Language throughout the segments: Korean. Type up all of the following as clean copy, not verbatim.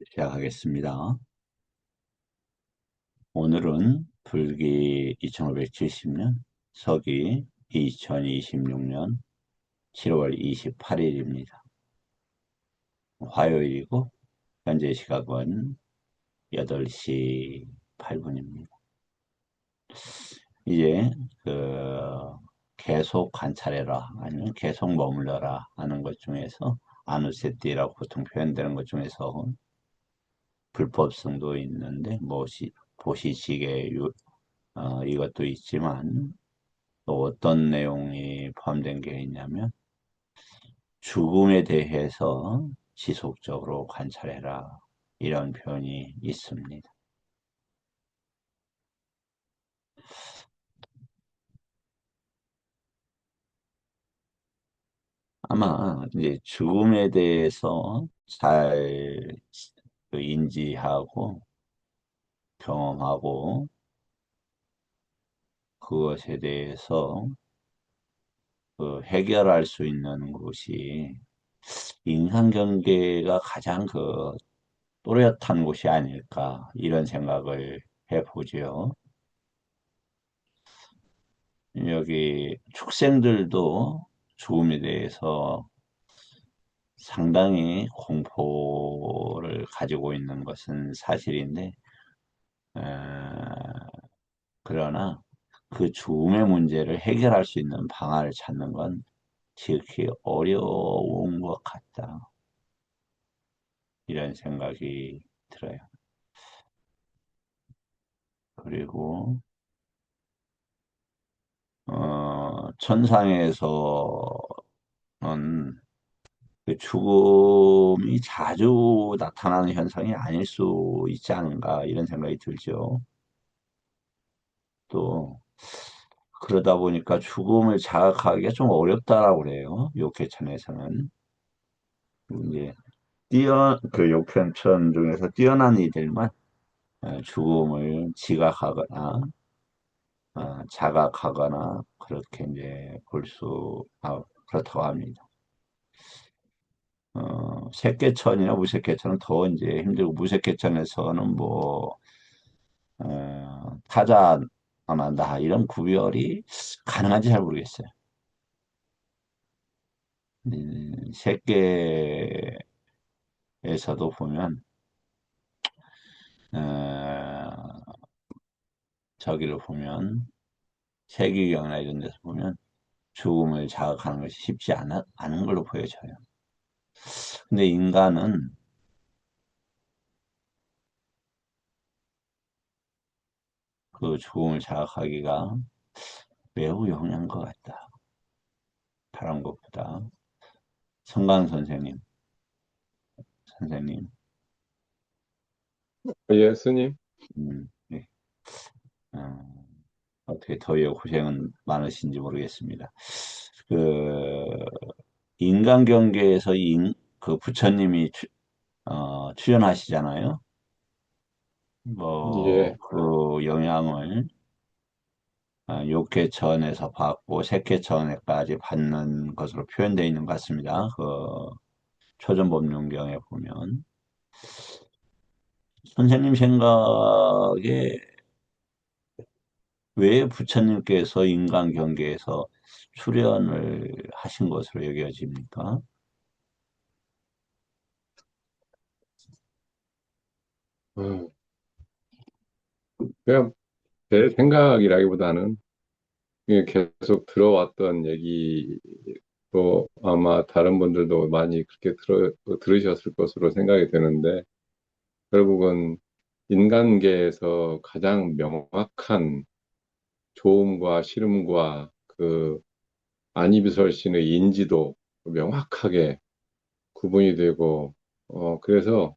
시작하겠습니다. 오늘은 불기 2570년, 서기 2026년 7월 28일입니다. 화요일이고, 현재 시각은 8시 8분입니다. 이제, 그, 계속 관찰해라, 아니면 계속 머물러라 하는 것 중에서, 아누세티라고 보통 표현되는 것 중에서 불법성도 있는데, 보시식의 이것도 있지만, 또 어떤 내용이 포함된 게 있냐면 죽음에 대해서 지속적으로 관찰해라 이런 표현이 있습니다. 아마 이제 죽음에 대해서 잘 인지하고 경험하고 그것에 대해서 해결할 수 있는 곳이 인간관계가 가장 또렷한 곳이 아닐까 이런 생각을 해보지요. 여기 축생들도 죽음에 대해서 상당히 공포를 가지고 있는 것은 사실인데, 에, 그러나 그 죽음의 문제를 해결할 수 있는 방안을 찾는 건 지극히 어려운 것 같다. 이런 생각이 들어요. 그리고, 천상에서는 그 죽음이 자주 나타나는 현상이 아닐 수 있지 않은가 이런 생각이 들죠. 또 그러다 보니까 죽음을 자각하기가 좀 어렵다라고 그래요. 욕해천에서는 이제 그 욕해천 중에서 뛰어난 이들만 죽음을 지각하거나 자각하거나 그렇게 이제 그렇다고 합니다. 색계천이나 무색계천은 더 이제 힘들고 무색계천에서는 타자나 나 이런 구별이 가능한지 잘 모르겠어요. 색계에서도 보면 어, 저기를 보면 세계경이나 이런 데서 보면 죽음을 자각하는 것이 쉽지 않은 걸로 보여져요. 근데 인간은 그 죽음을 자각하기가 매우 용이한 것 같다. 다른 것보다. 성강 선생님, 예, 스님. 네. 어, 어떻게 더위에 고생은 많으신지 모르겠습니다. 그 인간 경계에서 그 부처님이 출연하시잖아요. 예, 그 영향을 육계천에서 받고 색계천에까지 받는 것으로 표현되어 있는 것 같습니다. 그 초전법륜경에 보면 선생님 생각에 왜 부처님께서 인간 경계에서 출연을 하신 것으로 여겨집니까? 어, 그냥 제 생각이라기보다는 그냥 계속 들어왔던 얘기도 아마 다른 분들도 많이 그렇게 들으셨을 것으로 생각이 되는데, 결국은 인간계에서 가장 명확한 좋음과 싫음과 그 안이비설신의 인지도 명확하게 구분이 되고, 그래서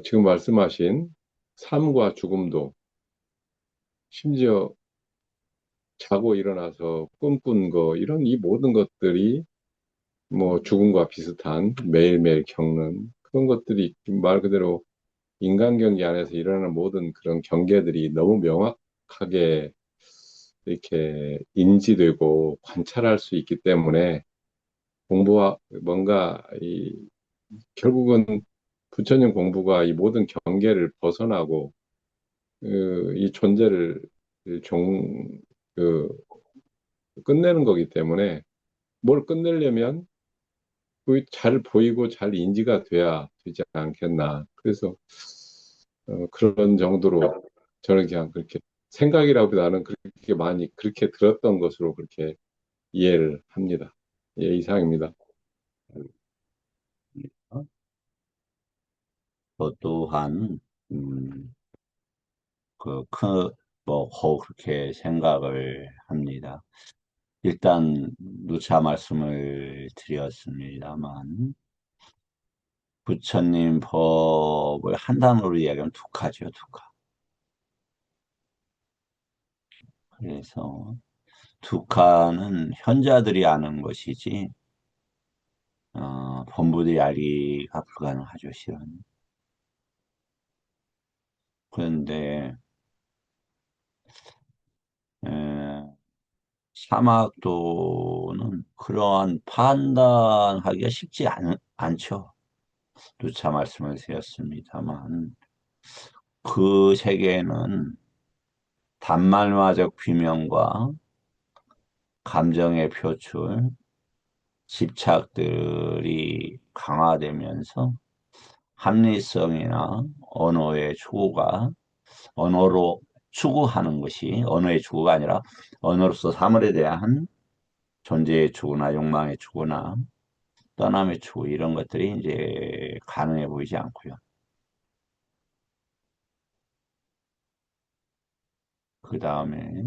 지금 말씀하신 삶과 죽음도 심지어 자고 일어나서 꿈꾼 거, 이런 이 모든 것들이 뭐 죽음과 비슷한 매일매일 겪는 그런 것들이 말 그대로 인간 경계 안에서 일어나는 모든 그런 경계들이 너무 명확하게 이렇게 인지되고 관찰할 수 있기 때문에 공부와 뭔가 결국은 부처님 공부가 이 모든 경계를 벗어나고 이 존재를 종, 그, 끝내는 거기 때문에 뭘 끝내려면 잘 보이고 잘 인지가 돼야 되지 않겠나. 그래서 그런 정도로 저는 그냥 그렇게 생각이라보다는 그렇게 많이 그렇게 들었던 것으로 그렇게 이해를 합니다. 예, 이상입니다. 또 또한 음, 그렇게 생각을 합니다. 일단 누차 말씀을 드렸습니다만 부처님 법을 한 단어로 이야기하면 두카죠, 두카. 그래서 두카는 현자들이 아는 것이지 본부들이 알기가 불가능하죠, 실은. 그런데 에, 사막도는 그러한 판단하기가 쉽지 않죠. 누차 말씀을 드렸습니다만 그 세계에는 단말마적 비명과 감정의 표출, 집착들이 강화되면서 합리성이나 언어의 추구가 언어로 추구하는 것이 언어의 추구가 아니라 언어로서 사물에 대한 존재의 추구나 욕망의 추구나 떠남의 추구 이런 것들이 이제 가능해 보이지 않고요. 그 다음에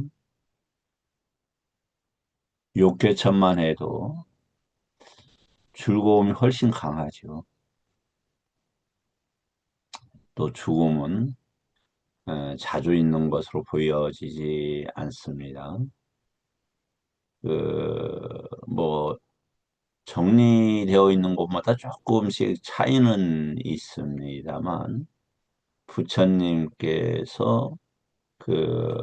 욕개천만 해도 즐거움이 훨씬 강하죠. 또 죽음은 자주 있는 것으로 보여지지 않습니다. 뭐, 정리되어 있는 곳마다 조금씩 차이는 있습니다만, 부처님께서 그,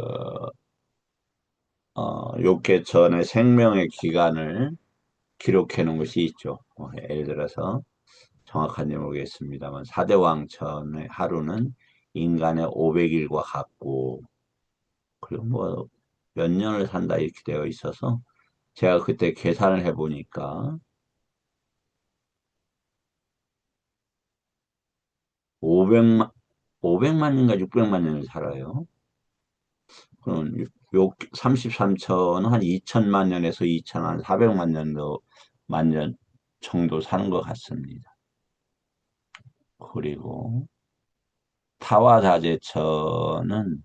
욕계천의 생명의 기간을 기록해 놓은 것이 있죠. 예를 들어서, 정확한지 모르겠습니다만, 사대왕천의 하루는 인간의 500일과 같고, 그리고 뭐, 몇 년을 산다 이렇게 되어 있어서, 제가 그때 계산을 해보니까 500만, 500만 년인가 600만 년을 살아요. 그럼 요 33초는 한 2천만 년에서 2천 한 400만 년도 만년 정도 사는 것 같습니다. 그리고 타와다제처는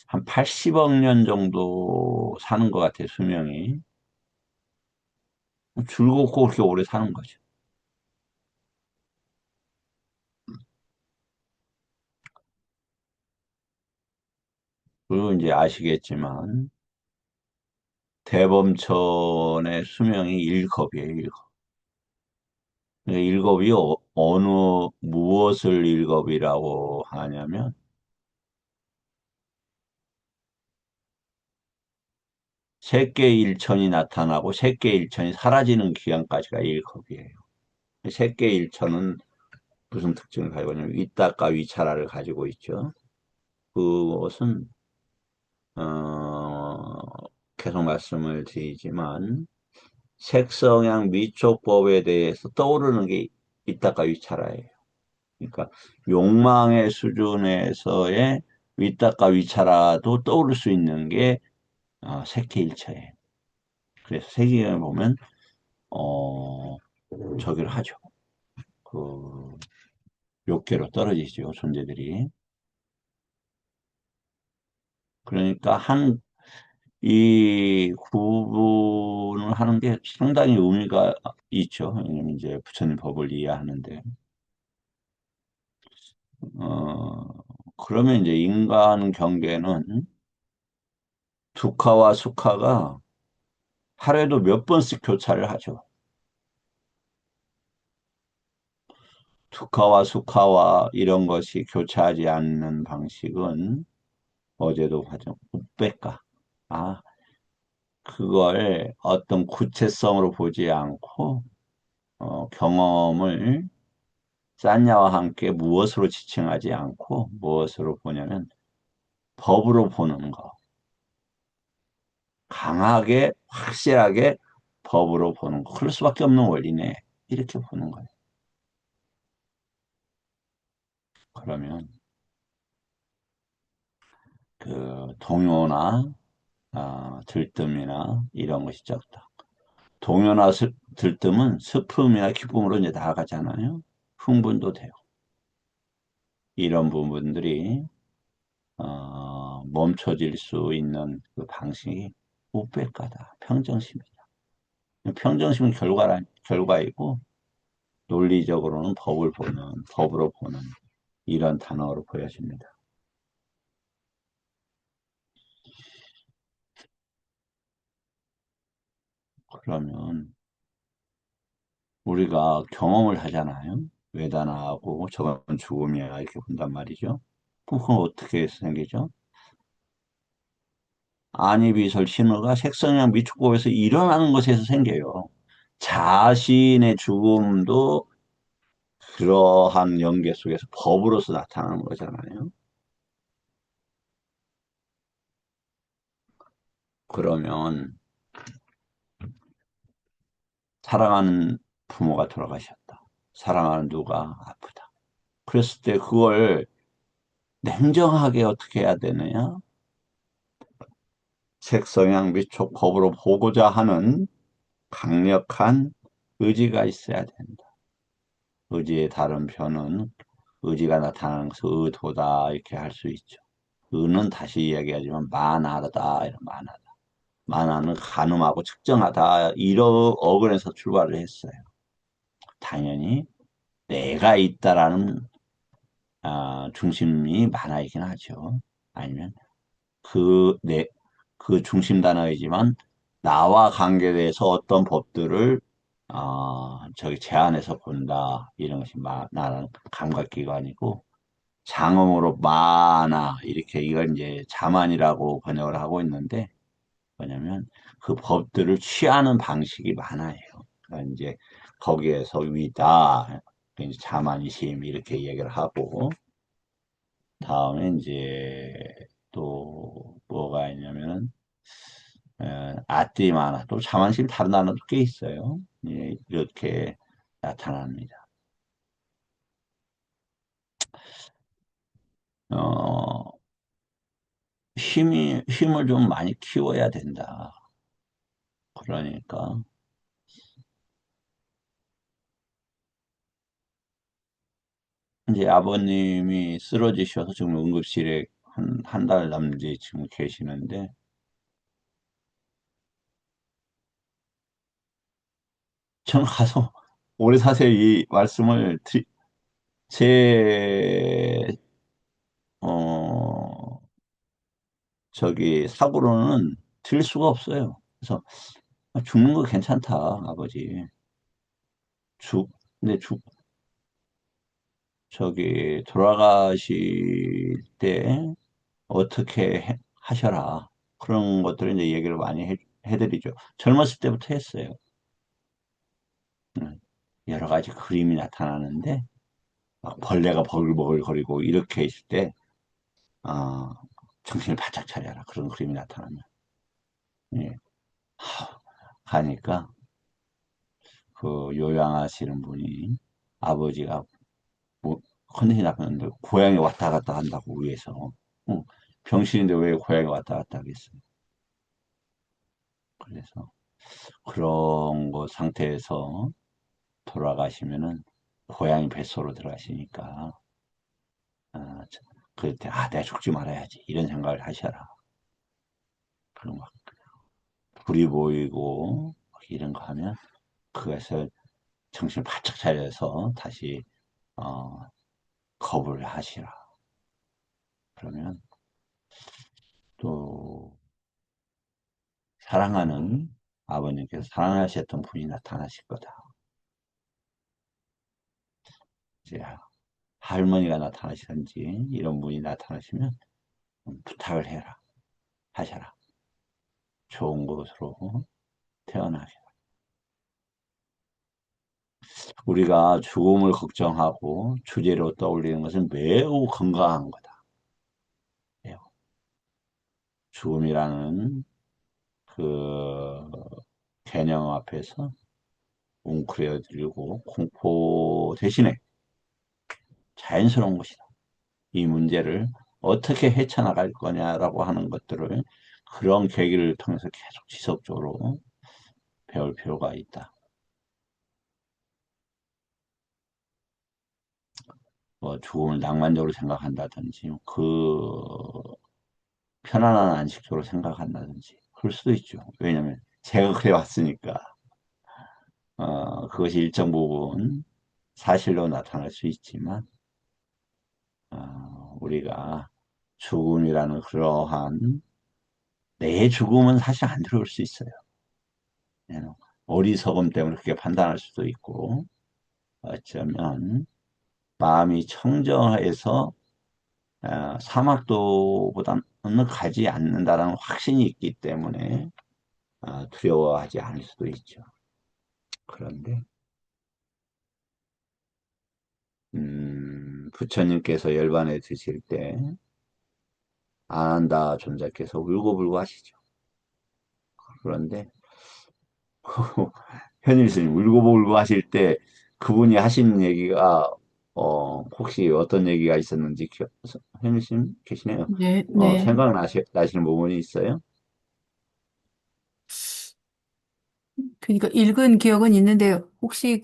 한 80억 년 정도 사는 것 같아요, 수명이. 즐겁고 그렇게 오래 사는 거죠. 그리고 이제 아시겠지만 대범천의 수명이 1겁이에요, 1겁. 일겁이 어느 무엇을 일겁이라고 하냐면 색계일천이 나타나고 색계일천이 사라지는 기간까지가 일겁이에요. 색계일천은 무슨 특징을 가지고 있냐면 위딱과 위차라를 가지고 있죠. 그것은 어, 계속 말씀을 드리지만 색성향 미촉법에 대해서 떠오르는 게 위딱과 위차라예요. 그러니까 욕망의 수준에서의 위딱과 위차라도 떠오를 수 있는 게 색계일체예요. 그래서 세계를 보면 어 저기를 하죠. 그 욕계로 떨어지죠 존재들이. 그러니까 이 구분을 하는 게 상당히 의미가 있죠. 왜냐면 이제 부처님 법을 이해하는데 어 그러면 이제 인간 경계는 두카와 수카가 하루에도 몇 번씩 교차를 하죠. 투카와 수카와 이런 것이 교차하지 않는 방식은 어제도 봤죠. 우백가. 아, 그걸 어떤 구체성으로 보지 않고 경험을 쌌냐와 함께 무엇으로 지칭하지 않고 무엇으로 보냐면 법으로 보는 거. 강하게 확실하게 법으로 보는 거. 그럴 수밖에 없는 원리네. 이렇게 보는 거예요. 그러면 그 동요나 들뜸이나 이런 것이 적다. 동요나 들뜸은 슬픔이나 기쁨으로 이제 나아가잖아요. 흥분도 돼요. 이런 부분들이 멈춰질 수 있는 그 방식이 무백가다. 평정심이다. 평정심은 결과이고 논리적으로는 법으로 보는 이런 단어로 보여집니다. 그러면 우리가 경험을 하잖아요. 외단하고 저건 죽음이야 이렇게 본단 말이죠. 그건 어떻게 생기죠? 안이비설 신호가 색성향 미축법에서 일어나는 것에서 생겨요. 자신의 죽음도 그러한 연계 속에서 법으로서 나타나는 거잖아요. 그러면 사랑하는 부모가 돌아가셨다. 사랑하는 누가 아프다. 그랬을 때 그걸 냉정하게 어떻게 해야 되느냐? 색성향 미촉 법으로 보고자 하는 강력한 의지가 있어야 된다. 의지의 다른 표현은 의지가 나타나는 것을 의도다 이렇게 할 수 있죠. 의는 다시 이야기하지만 만하다 이런 만하다. 만하는 가늠하고 측정하다 이런 어근에서 출발을 했어요. 당연히 내가 있다라는 중심이 만하이긴 하죠. 아니면 그 중심 단어이지만 나와 관계돼서 어떤 법들을 저기 제안해서 본다 이런 것이 나라는 감각기관이고 장음으로 마나 이렇게 이걸 이제 자만이라고 번역을 하고 있는데 뭐냐면 그 법들을 취하는 방식이 많아요. 그러니까 이제 거기에서 위다 이제 자만이심 이렇게 얘기를 하고 다음에 이제 또 뭐가 있냐면은 아띠마나 또 자만심 다른 단어도 꽤 있어요. 예, 이렇게 나타납니다. 어, 힘을 좀 많이 키워야 된다. 그러니까 이제 아버님이 쓰러지셔서 지금 응급실에 한 달 남짓 지금 계시는데 저는 가서 오래 사세요 이 말씀을 제 어, 저기 사고로는 들 수가 없어요. 그래서 죽는 거 괜찮다, 아버지. 죽, 근데 저기 돌아가실 때 어떻게 하셔라. 그런 것들을 이제 얘기를 많이 해드리죠. 젊었을 때부터 했어요. 음, 여러 가지 그림이 나타나는데 막 벌레가 버글버글거리고 이렇게 있을 때 아, 정신을 바짝 차려라. 그런 그림이 나타나면. 예. 가니까 그 요양하시는 분이 아버지가 뭐 컨디션이 나쁘는데 고향에 왔다 갔다 한다고 위해서 병실인데 왜 고향에 왔다 갔다 하겠어요. 그래서 그런 거 상태에서 돌아가시면은 고양이 뱃속으로 들어가시니까 그때 내가 죽지 말아야지 이런 생각을 하셔라. 그리고 막 불이 보이고 막 이런 거 하면 그것을 정신을 바짝 차려서 다시 어, 겁을 하시라. 그러면 또 사랑하는 아버님께서 사랑하셨던 분이 나타나실 거다. 이제 할머니가 나타나시든지 이런 분이 나타나시면 부탁을 해라. 하셔라. 좋은 곳으로 태어나셔라. 우리가 죽음을 걱정하고 주제로 떠올리는 것은 매우 건강한 거다. 매우. 죽음이라는 그 개념 앞에서 웅크려들고 공포 대신에 자연스러운 것이다. 이 문제를 어떻게 헤쳐나갈 거냐라고 하는 것들을 그런 계기를 통해서 계속 지속적으로 배울 필요가 있다. 뭐 죽음을 낭만적으로 생각한다든지 편안한 안식처로 생각한다든지 그럴 수도 있죠. 왜냐하면 제가 그래 왔으니까 그것이 일정 부분 사실로 나타날 수 있지만 우리가 죽음이라는 그러한 내 죽음은 사실 안 들어올 수 있어요. 예, 어리석음 때문에 그렇게 판단할 수도 있고 어쩌면 마음이 청정해서 사막도보다는 가지 않는다라는 확신이 있기 때문에 두려워하지 않을 수도 있죠. 그런데 부처님께서 열반에 드실 때 아난다 존자께서 울고불고 하시죠. 그런데 현일 스님 울고불고 하실 때 그분이 하신 얘기가 혹시 어떤 얘기가 있었는지 현일 스님 계시네요. 네, 네. 나시는 부분이 있어요? 그러니까 읽은 기억은 있는데 혹시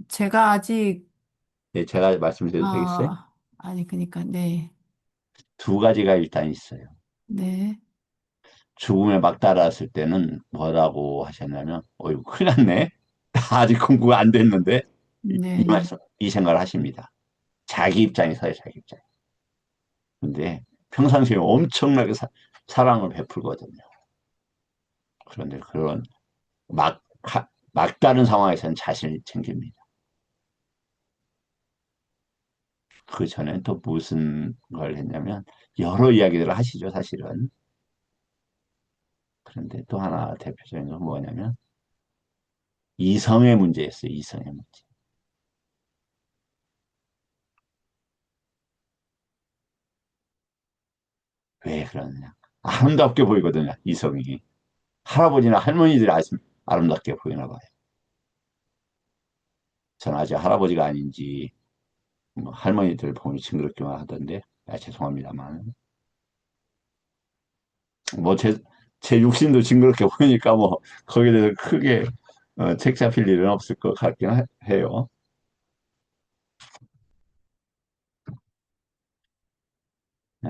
제가 아직, 네, 제가 말씀드려도 되겠어요? 아니, 그러니까, 네, 두 가지가 일단 있어요. 네, 죽음에 막달았을 때는 뭐라고 하셨냐면, 어이구, 큰일 났네. 나 아직 공부가 안 됐는데, 네, 이 생각을 하십니다. 자기 입장에서요, 자기 입장. 근데 평상시에 엄청나게 사랑을 베풀거든요. 그런데 그런 막다른 상황에서는 자신을 챙깁니다. 그 전에 또 무슨 걸 했냐면, 여러 이야기들을 하시죠, 사실은. 그런데 또 하나 대표적인 건 뭐냐면, 이성의 문제였어요, 이성의 문제. 왜 그러느냐. 아름답게 보이거든요, 이성이. 할아버지나 할머니들이 아름답게 보이나 봐요. 저는 아직 할아버지가 아닌지 뭐 할머니들 보면 징그럽기만 하던데, 죄송합니다만. 뭐 제 육신도 징그럽게 보이니까 뭐 거기에 대해서 크게 책 잡힐 일은 없을 것 같긴 해요. 에,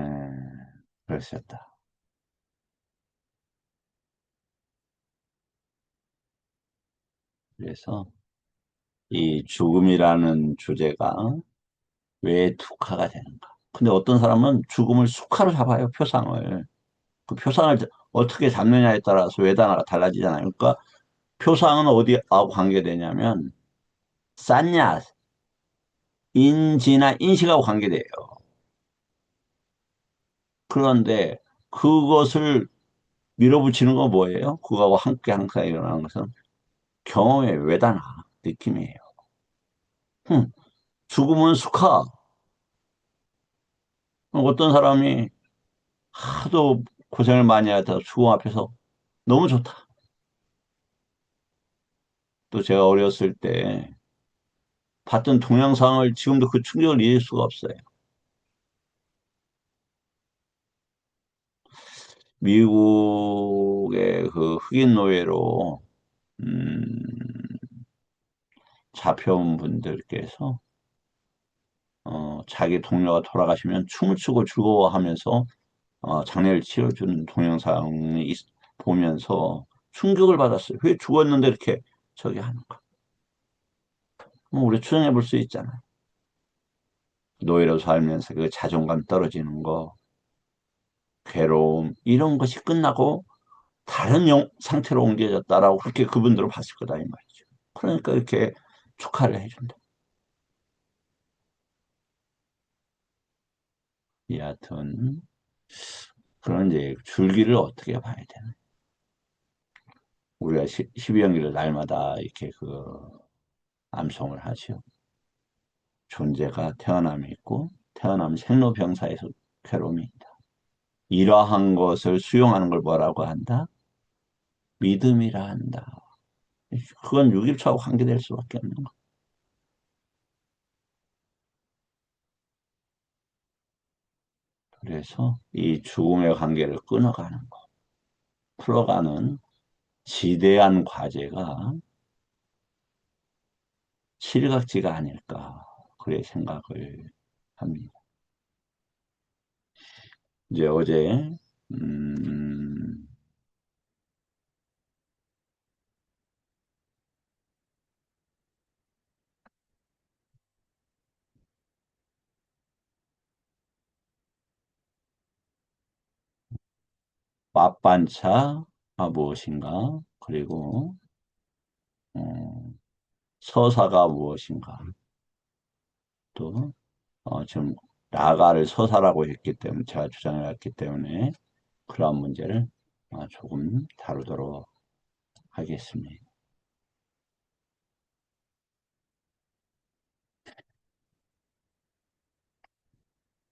그러셨다. 그래서 이 죽음이라는 주제가 왜 특화가 되는가? 근데 어떤 사람은 죽음을 숙화로 잡아요, 표상을. 그 표상을 어떻게 잡느냐에 따라서 외단화가 달라지잖아요. 그러니까 표상은 어디하고 관계되냐면 쌌냐, 인지나 인식하고 관계돼요. 그런데 그것을 밀어붙이는 건 뭐예요? 그거하고 함께 항상 일어나는 것은 경험의 외단화 느낌이에요. 죽음은 수카. 어떤 사람이 하도 고생을 많이 하다 죽음 앞에서 너무 좋다. 또 제가 어렸을 때 봤던 동영상을 지금도 그 충격을 잊을 수가 없어요. 미국의 그 흑인 노예로 음, 잡혀온 분들께서 자기 동료가 돌아가시면 춤을 추고 즐거워하면서 장례를 치러주는 동영상이 보면서 충격을 받았어요. 왜 죽었는데 이렇게 저기 하는가? 우리 추정해 볼 수 있잖아요. 노예로 살면서 그 자존감 떨어지는 거, 괴로움 이런 것이 끝나고 다른 상태로 옮겨졌다라고 그렇게 그분들은 봤을 거다 이 말이죠. 그러니까 이렇게 축하를 해준다. 여하튼 그런 이제 줄기를 어떻게 봐야 되나? 우리가 12연기를 날마다 이렇게 암송을 하죠. 존재가 태어남이 있고 태어남 생로병사에서 괴로움이 있다. 이러한 것을 수용하는 걸 뭐라고 한다? 믿음이라 한다. 그건 6일초하고 관계될 수밖에 없는 거. 그래서 이 죽음의 관계를 끊어가는 거, 풀어가는 지대한 과제가 실각지가 아닐까 그래 생각을 합니다. 이제 어제 음, 맛반차가 무엇인가 그리고 어, 서사가 무엇인가 또 지금 나가를 서사라고 했기 때문에 제가 주장해 왔기 때문에 그러한 문제를 조금 다루도록 하겠습니다.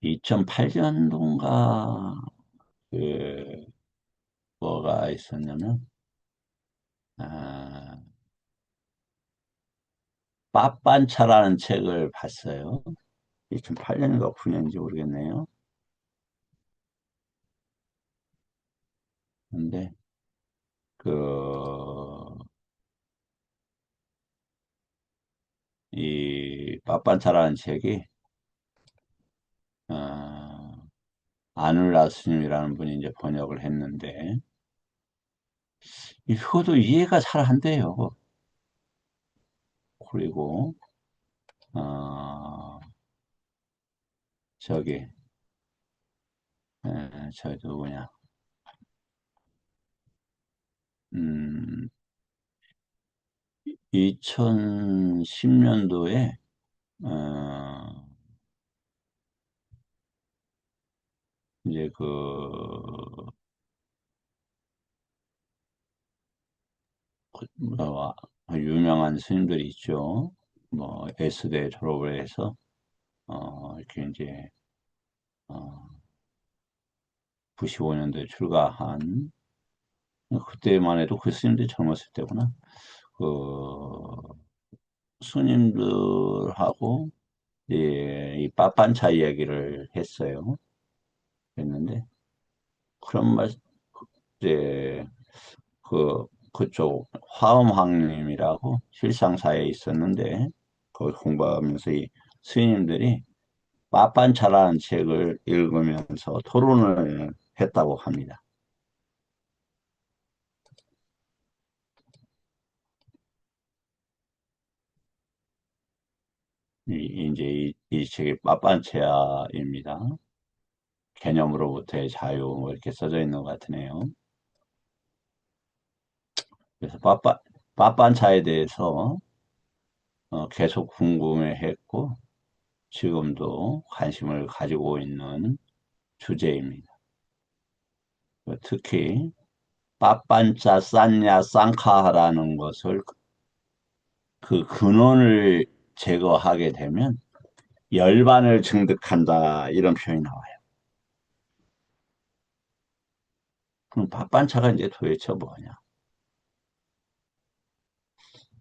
2008년도인가 그 뭐가 있었냐면 아, 빠빤차라는 책을 봤어요. 2008년인가 9년인지 모르겠네요. 근데 그 이 빠빤차라는 책이 어, 아눌라 스님이라는 분이 이제 번역을 했는데 이거도 이해가 잘 안 돼요. 그리고 어, 저기 저 누구냐 2010년도에 이제 뭐, 유명한 스님들이 있죠. 뭐 S대 졸업을 해서 이렇게 이제 어, 95년도에 출가한 그때만 해도 그 스님들이 젊었을 때구나. 그 스님들하고 이 빠빤차 이야기를 했어요. 했는데 그런 말 이제 그쪽 화엄황님이라고 실상사에 있었는데 거기 공부하면서 이 스님들이 빠빤차라는 책을 읽으면서 토론을 했다고 합니다. 이제 이 책이 빠빤차입니다. 개념으로부터의 자유 뭐 이렇게 써져 있는 것 같으네요. 그래서 빠빤차에 대해서 계속 궁금해했고 지금도 관심을 가지고 있는 주제입니다. 특히 빠빤짜 싼냐 쌍카라는 것을 그 근원을 제거하게 되면 열반을 증득한다 이런 표현이 나와요. 그럼 빠빤차가 이제 도대체 뭐냐?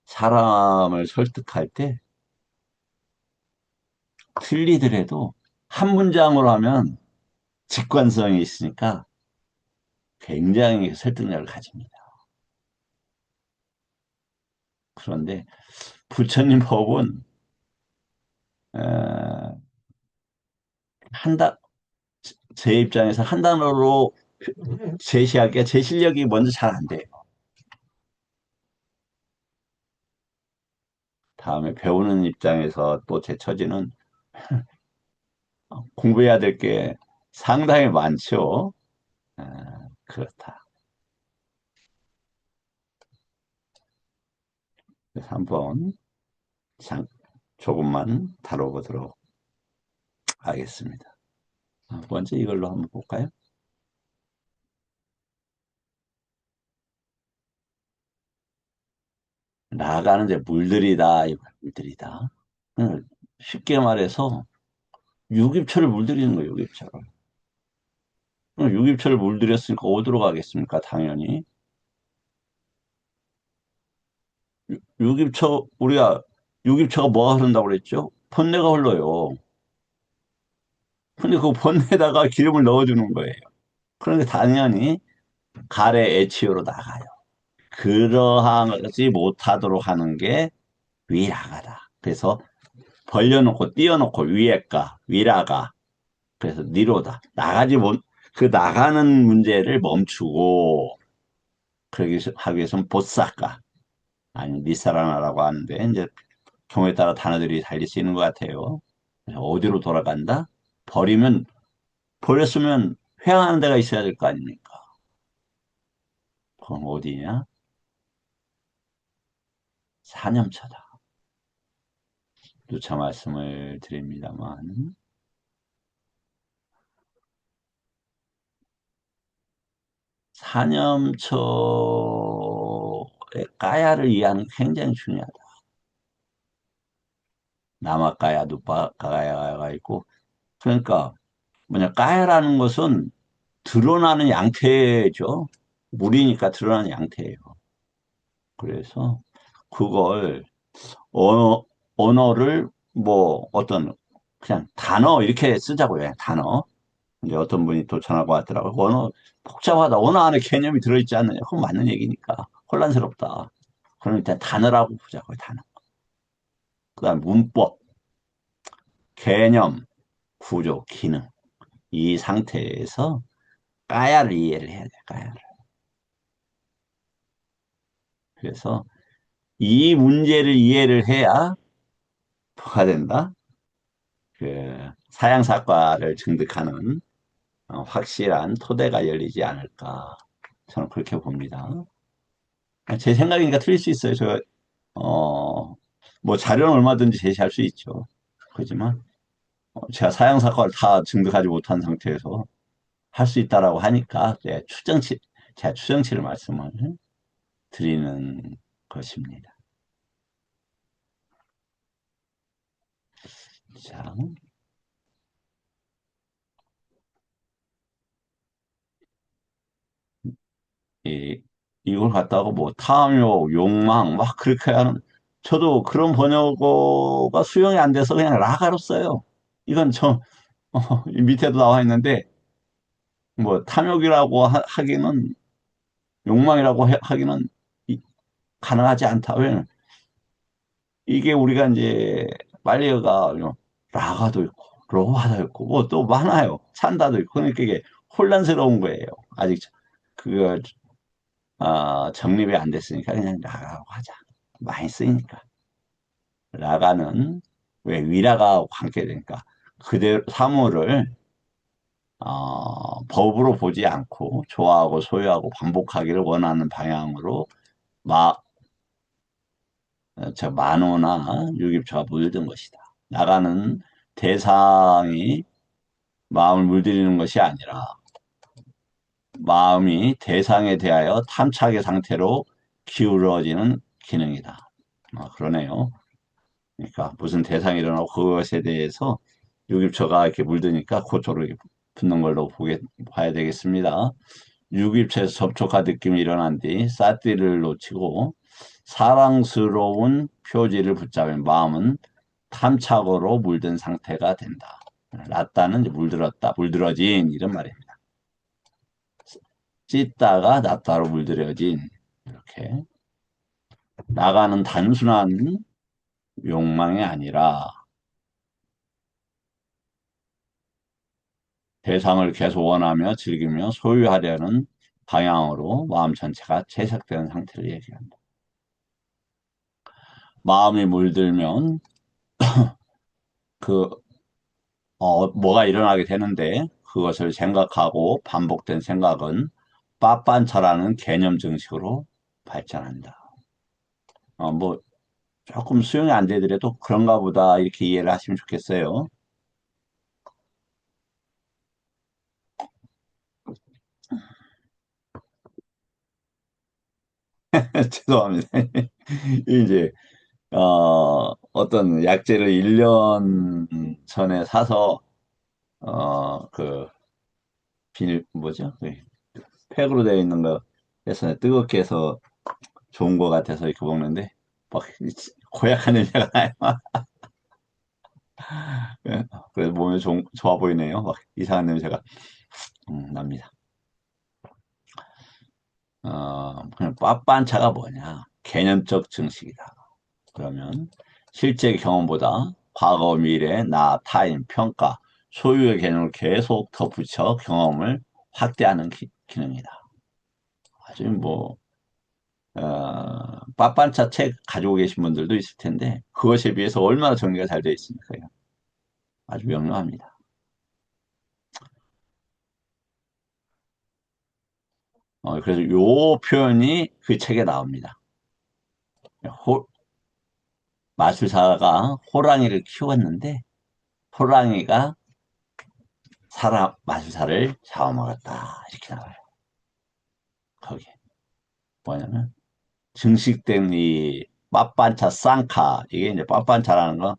사람을 설득할 때 틀리더라도 한 문장으로 하면 직관성이 있으니까 굉장히 설득력을 가집니다. 그런데 부처님 법은 어, 한 단, 제 입장에서 한 단어로 제시하기가 제 실력이 먼저 잘 안 돼요. 다음에 배우는 입장에서 또 제 처지는 공부해야 될 게 상당히 많죠. 그렇다. 그래서 한번 장, 조금만 다뤄보도록 하겠습니다. 먼저 이걸로 한번 볼까요? 나가는 이제 물들이다, 이 물들이다. 쉽게 말해서 유깁초를 물들이는 거예요, 유깁초를. 유깁초를 물들였으니까 어디로 가겠습니까? 당연히. 우리가 유깁초가 뭐가 흐른다고 그랬죠? 본내가 흘러요. 근데 그 본내에다가 기름을 넣어주는 거예요. 그러니까 당연히 가래 에치오로 나가요. 그러한 것이 못하도록 하는 게 위라가다. 그래서 벌려놓고 띄워놓고 위에가 위라가 그래서 니로다. 그 나가는 문제를 멈추고 그러기 하기 위해서는 보사카 아니 니사라나라고 하는데 이제 경우에 따라 단어들이 달리 쓰이는 것 같아요. 그래서 어디로 돌아간다? 버리면 버렸으면 회항하는 데가 있어야 될 거 아닙니까? 그건 어디냐? 사념처다. 누차 말씀을 드립니다만 사념처의 까야를 이해하는 게 굉장히 중요하다. 남아까야, 누빠까야가 있고 그러니까 뭐냐 까야라는 것은 드러나는 양태죠. 물이니까 드러나는 양태예요. 그래서 그걸 언어, 언어를 뭐 어떤 그냥 단어 이렇게 쓰자고요. 단어. 이제 어떤 분이 또 전화가 왔더라고요. 언어 복잡하다. 언어 안에 개념이 들어있지 않느냐. 그건 맞는 얘기니까. 혼란스럽다. 그럼 일단 단어라고 보자고요. 단어. 그다음 문법, 개념, 구조, 기능. 이 상태에서 까야를 이해를 해야 돼. 까야를. 그래서 이 문제를 이해를 해야 뭐가 된다? 그 사양사과를 증득하는 확실한 토대가 열리지 않을까. 저는 그렇게 봅니다. 제 생각이니까 틀릴 수 있어요. 어, 뭐 자료는 얼마든지 제시할 수 있죠. 그렇지만 제가 사양사과를 다 증득하지 못한 상태에서 할 수 있다라고 하니까 제가 추정치를 말씀을 드리는 것입니다. 자, 이, 이걸 갖다가 뭐 탐욕, 욕망 막 그렇게 하는 저도 그런 번역어가 수용이 안 돼서 그냥 라가로 써요. 이건 이 밑에도 나와 있는데 뭐 탐욕이라고 하기는 욕망이라고 하기는 가능하지 않다. 왜냐면 이게 우리가 이제 말리어가 라가도 있고 로바도 있고 뭐 또 많아요. 산다도 있고 그러니까 이게 혼란스러운 거예요. 아직 그 정립이 안 됐으니까 그냥 라가라고 하자. 많이 쓰이니까. 라가는 왜 위라가 함께 되니까 그대로 사물을 법으로 보지 않고 좋아하고 소유하고 반복하기를 원하는 방향으로 마, 만호나 유깁초가 물든 것이다. 나가는 대상이 마음을 물들이는 것이 아니라 마음이 대상에 대하여 탐착의 상태로 기울어지는 기능이다. 그러네요. 그러니까 무슨 대상이 일어나고 그것에 대해서 유깁초가 이렇게 물드니까 그쪽으로 이렇게 붙는 걸로 봐야 되겠습니다. 유깁초에서 접촉한 느낌이 일어난 뒤 사띠를 놓치고 사랑스러운 표지를 붙잡은 마음은 탐착으로 물든 상태가 된다. 낫다는 이제 물들었다, 물들어진 이런 말입니다. 찢다가 낫다로 물들여진 이렇게 나가는 단순한 욕망이 아니라 대상을 계속 원하며 즐기며 소유하려는 방향으로 마음 전체가 채색되는 상태를 얘기한다. 마음이 물들면 그 뭐가 일어나게 되는데 그것을 생각하고 반복된 생각은 빠빤차라는 개념 증식으로 발전한다. 뭐 조금 수용이 안 되더라도 그런가 보다 이렇게 이해를 하시면 좋겠어요. 죄송합니다. 이제 어떤 약재를 1년 전에 사서 그 비닐 뭐죠? 그 팩으로 되어 있는 거 해서 뜨겁게 해서 좋은 거 같아서 이렇게 먹는데 막 고약한 냄새가 나요. 예, 그래서 몸에 좋아 보이네요. 막 이상한 냄새가 납니다. 그냥 빠빤차가 뭐냐? 개념적 증식이다. 그러면 실제 경험보다 과거, 미래, 나, 타임, 평가, 소유의 개념을 계속 덧붙여 경험을 확대하는 기능이다. 아주 뭐 빠빤차 책 가지고 계신 분들도 있을 텐데 그것에 비해서 얼마나 정리가 잘 되어 있습니까? 아주 명료합니다. 그래서 요 표현이 그 책에 나옵니다. 호, 마술사가 호랑이를 키웠는데 호랑이가 마술사를 잡아먹었다. 이렇게 나와요. 거기 뭐냐면 증식된 이 빠빤차 쌍카 이게 이제 빠빤차라는 건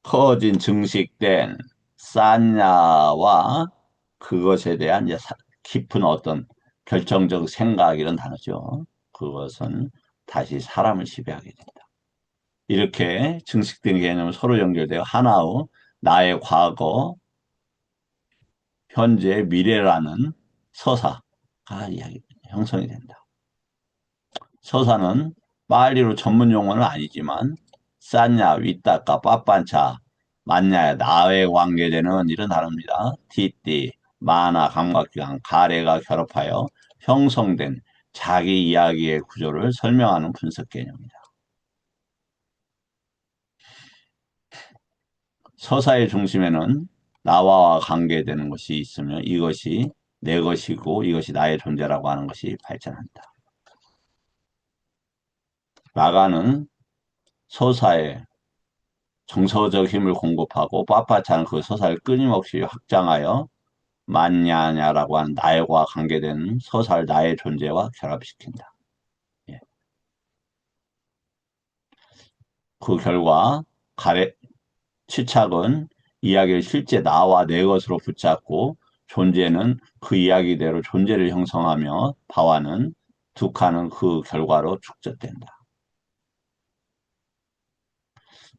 커진 증식된 산야와 그것에 대한 이제 깊은 어떤 결정적 생각 이런 단어죠. 그것은 다시 사람을 지배하게 된다. 이렇게 증식된 개념은 서로 연결되어 하나의 나의 과거, 현재, 미래라는 서사가 형성이 된다. 서사는 파리로 전문 용어는 아니지만 싸냐, 윗다까, 빠빤차, 맞냐, 나에 관계되는 이런 단어입니다. 티띠, 만화, 감각기관, 가래가 결합하여 형성된 자기 이야기의 구조를 설명하는 분석 개념입니다. 서사의 중심에는 나와 관계되는 것이 있으며 이것이 내 것이고 이것이 나의 존재라고 하는 것이 발전한다. 라가는 서사에 정서적 힘을 공급하고 빳빳한 그 서사를 끊임없이 확장하여 만냐냐라고 하는 나와 관계된 서사를 나의 존재와 결합시킨다. 예. 그 결과 치착은 이야기를 실제 나와 내 것으로 붙잡고 존재는 그 이야기대로 존재를 형성하며 바와는 두 칸은 그 결과로 축적된다.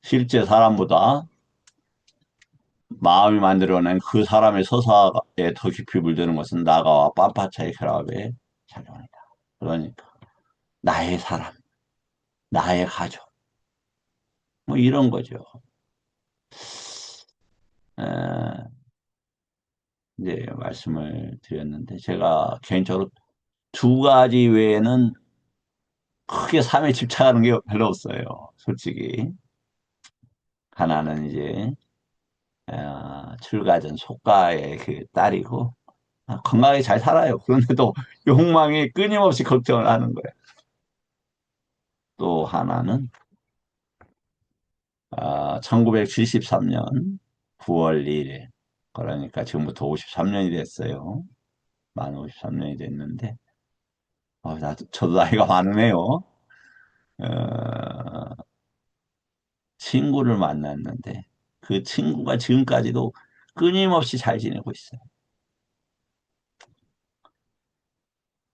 실제 사람보다 마음이 만들어낸 그 사람의 서사에 더 깊이 물드는 것은 나가와 빳빳차의 결합에 작용한다. 그러니까 나의 사람, 나의 가족, 뭐 이런 거죠. 에, 이제 말씀을 드렸는데 제가 개인적으로 두 가지 외에는 크게 삶에 집착하는 게 별로 없어요. 솔직히. 하나는 이제 출가 전 속가의 그 딸이고 건강하게 잘 살아요. 그런데도 욕망이 끊임없이 걱정을 하는 거예요. 또 하나는 1973년 9월 2일 그러니까 지금부터 53년이 됐어요. 만 53년이 됐는데 저도 나이가 많으네요. 어, 친구를 만났는데 그 친구가 지금까지도 끊임없이 잘 지내고 있어요.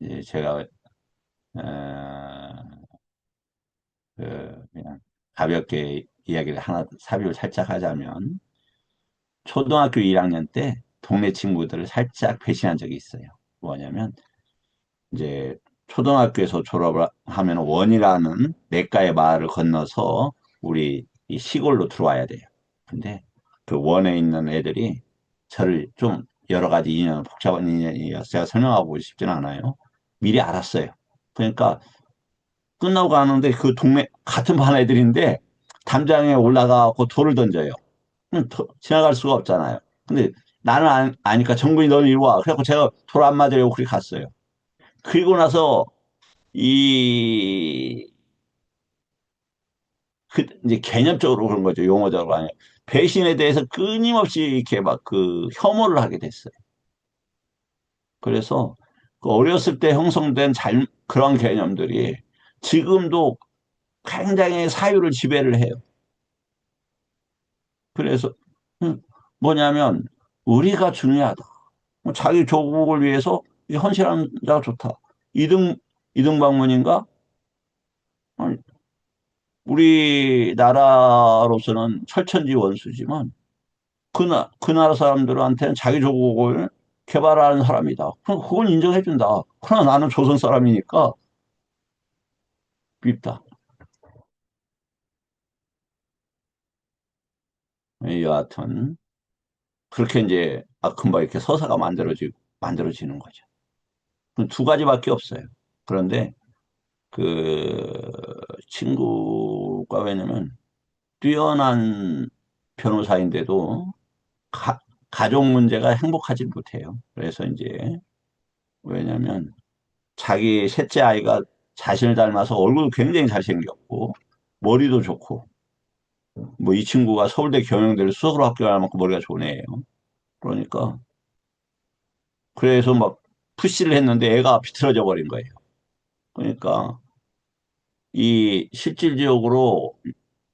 이제 제가 그냥 가볍게 이야기를 하나 삽입을 살짝 하자면 초등학교 1학년 때 동네 친구들을 살짝 배신한 적이 있어요. 뭐냐면 이제 초등학교에서 졸업을 하면 원이라는 내과의 마을을 건너서 우리 이 시골로 들어와야 돼요. 근데 그 원에 있는 애들이 저를 좀 여러 가지 인연, 복잡한 인연이어서 제가 설명하고 싶지는 않아요. 미리 알았어요. 그러니까 끝나고 가는데 그 동네 같은 반 애들인데 담장에 올라가고 돌을 던져요. 지나갈 수가 없잖아요. 근데 나는 아니까 정근이 너는 이리 와. 그래갖고 제가 돌 안 맞으려고 그렇게 갔어요. 그리고 나서 이, 이제 개념적으로 그런 거죠. 용어적으로 아니에요. 배신에 대해서 끊임없이 이렇게 막 그 혐오를 하게 됐어요. 그래서 그 어렸을 때 형성된 그런 개념들이 지금도 굉장히 사유를 지배를 해요. 그래서 음, 뭐냐면 우리가 중요하다. 뭐 자기 조국을 위해서 헌신하는 자가 좋다. 이등 이등방문인가? 아니, 우리나라로서는 철천지 원수지만 그 나라 사람들한테는 자기 조국을 개발하는 사람이다. 그럼 그건 인정해준다. 그러나 나는 조선 사람이니까 밉다. 여하튼 그렇게 이제 아큼바 이렇게 서사가 만들어지는 거죠. 두 가지밖에 없어요. 그런데 그 친구가 왜냐면 뛰어난 변호사인데도 가족 문제가 행복하지 못해요. 그래서 이제 왜냐면 자기 셋째 아이가 자신을 닮아서 얼굴도 굉장히 잘생겼고 머리도 좋고 뭐 이 친구가 서울대 경영대를 수석으로 합격할 만큼 머리가 좋은 애예요. 그러니까 그래서 막 푸시를 했는데 애가 비틀어져 버린 거예요. 그러니까 이 실질적으로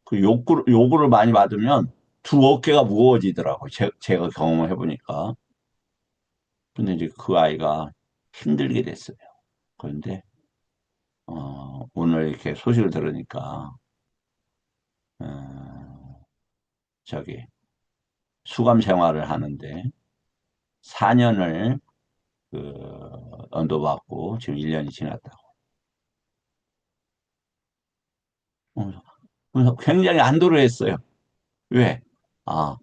그 요구를 많이 받으면 두 어깨가 무거워지더라고요. 제가 경험을 해보니까. 근데 이제 그 아이가 힘들게 됐어요. 그런데, 오늘 이렇게 소식을 들으니까, 어, 저기, 수감 생활을 하는데 4년을 언도받고 지금 1년이 지났다고. 그래서 굉장히 안도를 했어요. 왜? 아,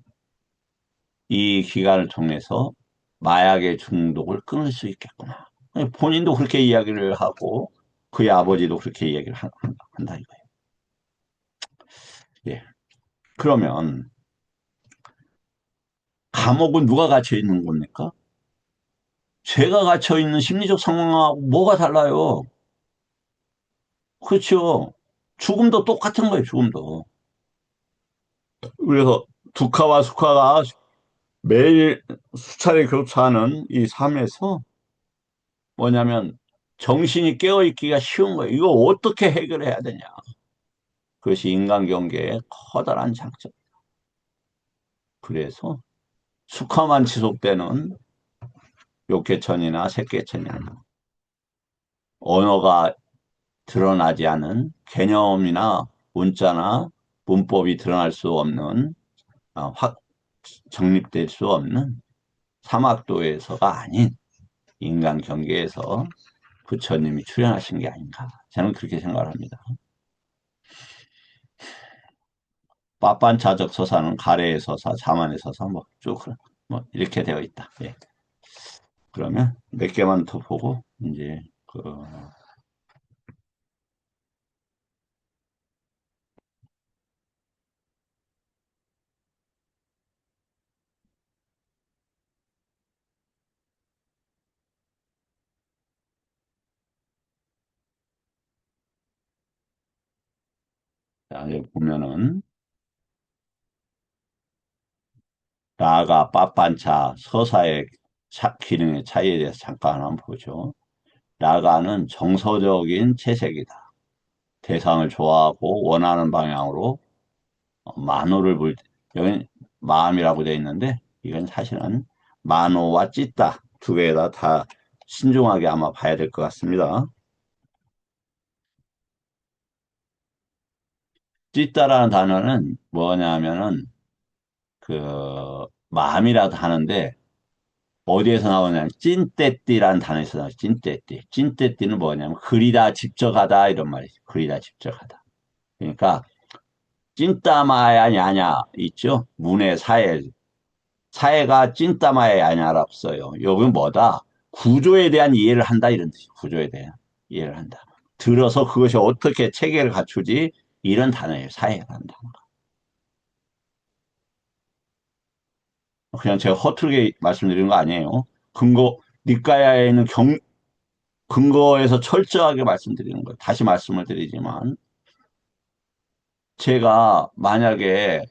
이 기간을 통해서 마약의 중독을 끊을 수 있겠구나. 본인도 그렇게 이야기를 하고 그의 아버지도 그렇게 이야기를 한다 이거예요. 예. 그러면 감옥은 누가 갇혀 있는 겁니까? 죄가 갇혀 있는 심리적 상황하고 뭐가 달라요? 그렇죠. 죽음도 똑같은 거예요, 죽음도. 그래서 두카와 수카가 매일 수차례 교차하는 이 삶에서 뭐냐면 정신이 깨어있기가 쉬운 거예요. 이거 어떻게 해결해야 되냐. 그것이 인간 경계의 커다란 장점. 그래서 숙화만 지속되는 욕개천이나 색개천이 아니고 언어가 드러나지 않은 개념이나 문자나 문법이 드러날 수 없는 확 정립될 수 없는 사막도에서가 아닌 인간 경계에서 부처님이 출현하신 게 아닌가. 저는 그렇게 생각을 합니다. 빠빤자적 서사는 가래의 서사, 자만의 서사, 뭐 이렇게 되어 있다. 예. 그러면 몇 개만 더 보고 이제 여기 보면은 라가 빠빤차 서사의 기능의 차이에 대해서 잠깐 한번 보죠. 라가는 정서적인 채색이다. 대상을 좋아하고 원하는 방향으로 만호를 불 때, 여기 마음이라고 되어 있는데 이건 사실은 만호와 찢다 두 개에다 다 신중하게 아마 봐야 될 것 같습니다. 찢다라는 단어는 뭐냐면은 마음이라도 하는데 어디에서 나오냐면 찐떼띠라는 단어에서 나와요. 찐떼띠. 찐떼띠는 뭐냐면 그리다 집적하다 이런 말이죠. 그리다 집적하다. 그러니까 찐따마야 야냐 있죠. 문의 사회. 사회가 찐따마야 야냐라고 써요. 여기는 뭐다? 구조에 대한 이해를 한다 이런 뜻이에요. 구조에 대한 이해를 한다. 들어서 그것이 어떻게 체계를 갖추지 이런 단어예요. 사회라는 단어. 그냥 제가 허투루게 말씀드리는 거 아니에요. 니까야에 있는 근거에서 철저하게 말씀드리는 거예요. 다시 말씀을 드리지만, 제가 만약에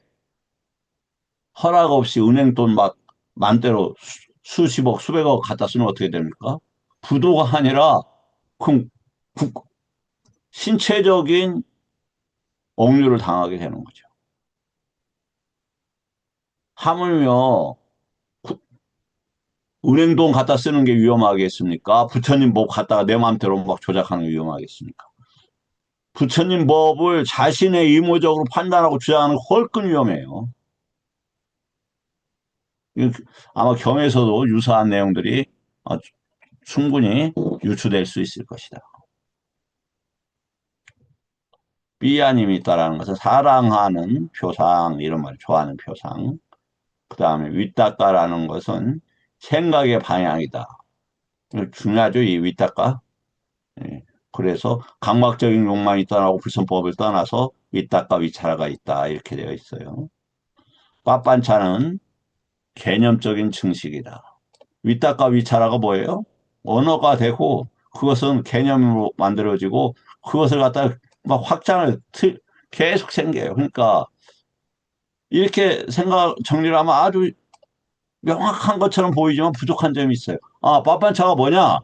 허락 없이 은행 돈 막 만대로 수십억, 수백억 갖다 쓰면 어떻게 됩니까? 부도가 아니라, 그럼 신체적인 억류를 당하게 되는 거죠. 하물며 은행돈 갖다 쓰는 게 위험하겠습니까? 부처님 법 갖다가 내 마음대로 막 조작하는 게 위험하겠습니까? 부처님 법을 자신의 의무적으로 판단하고 주장하는 거 훨씬 위험해요. 아마 경에서도 유사한 내용들이 충분히 유추될 수 있을 것이다. 삐아님이 있다라는 것은 사랑하는 표상, 이런 말, 좋아하는 표상. 그 다음에 윗닦아라는 것은 생각의 방향이다. 중요하죠, 이 윗닦아. 예. 그래서 강박적인 욕망이 떠나고 불선법을 떠나서 윗닦아 위차라가 있다. 이렇게 되어 있어요. 빠빤차는 개념적인 증식이다. 윗닦아 위차라가 뭐예요? 언어가 되고 그것은 개념으로 만들어지고 그것을 갖다 막 확장을 계속 생겨요. 그러니까 이렇게 생각 정리를 하면 아주 명확한 것처럼 보이지만 부족한 점이 있어요. 아, 빠빤차가 뭐냐?